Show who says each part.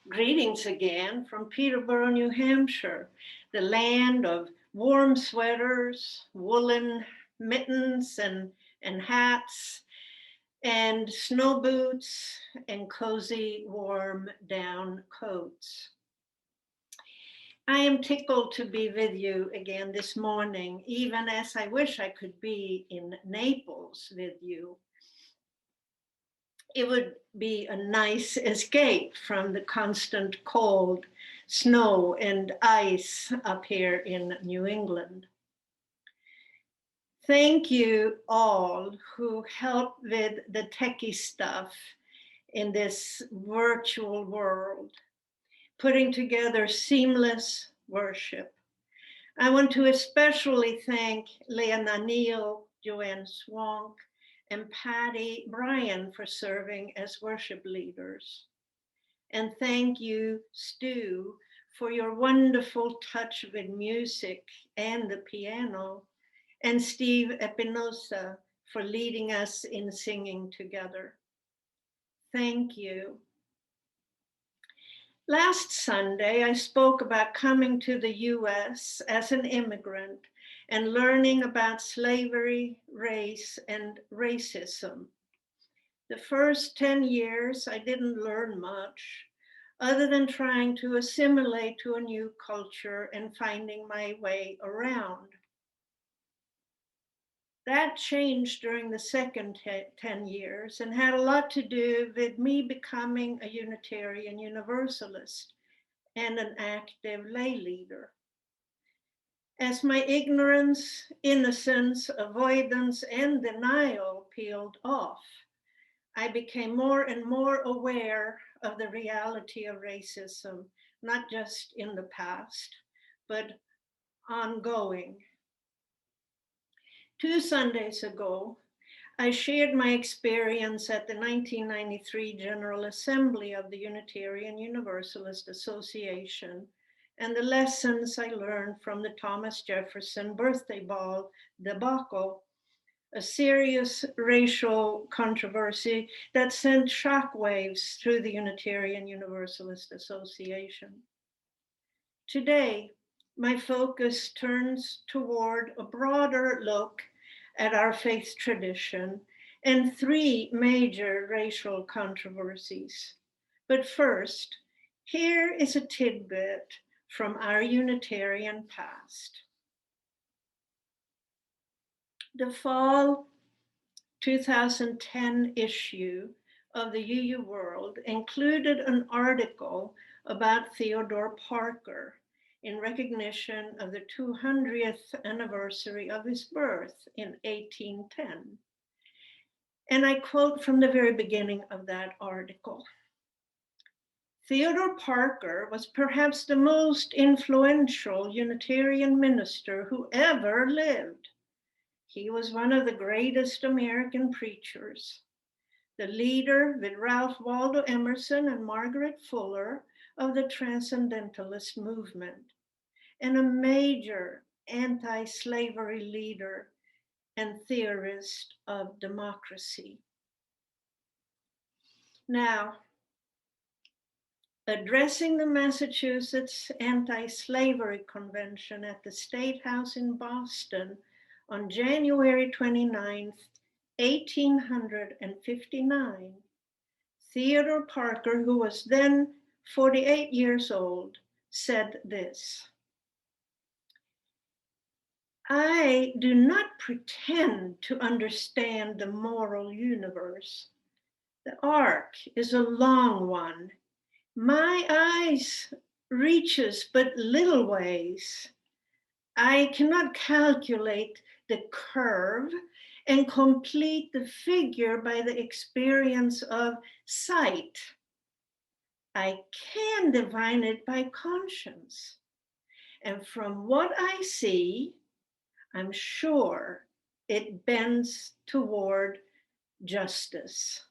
Speaker 1: Greetings again from Peterborough, New Hampshire, the land of warm sweaters, woolen mittens and hats, and snow boots and cozy warm down coats. I am tickled to be with you again this morning, even as I wish I could be in Naples with you. It would be a nice escape from the constant cold, snow, and ice up here in New England. Thank you all who helped with the techie stuff in this virtual world, putting together seamless worship. I want to especially thank Leona Neal, Joanne Swank, and Patty Bryan for serving as worship leaders. And thank you, Stu, for your wonderful touch with music and the piano, and Steve Espinosa for leading us in singing together. Thank you. Last Sunday, I spoke about coming to the US as an immigrant and learning about slavery, race, and racism. The first 10 years, I didn't learn much other than trying to assimilate to a new culture and finding my way around. That changed during the second 10 years and had a lot to do with me becoming a Unitarian Universalist and an active lay leader. As my ignorance, innocence, avoidance, and denial peeled off, I became more and more aware of the reality of racism, not just in the past, but ongoing. 2 Sundays ago, I shared my experience at the 1993 General Assembly of the Unitarian Universalist Association and the lessons I learned from the Thomas Jefferson birthday ball debacle, a serious racial controversy that sent shockwaves through the Unitarian Universalist Association. Today, my focus turns toward a broader look at our faith tradition and 3 major racial controversies. But first, here is a tidbit from our Unitarian past. The fall 2010 issue of the UU World included an article about Theodore Parker in recognition of the 200th anniversary of his birth in 1810. And I quote from the very beginning of that article. Theodore Parker was perhaps the most influential Unitarian minister who ever lived. He was one of the greatest American preachers, the leader with Ralph Waldo Emerson and Margaret Fuller of the Transcendentalist movement, and a major anti-slavery leader and theorist of democracy. Now, addressing the Massachusetts Anti-Slavery Convention at the State House in Boston on January 29, 1859, Theodore Parker, who was then 48 years old, said this: I do not pretend to understand the moral universe. The arc is a long one. My eyes reaches but little ways. I cannot calculate the curve and complete the figure by the experience of sight. I can divine it by conscience. And from what I see, I'm sure it bends toward justice.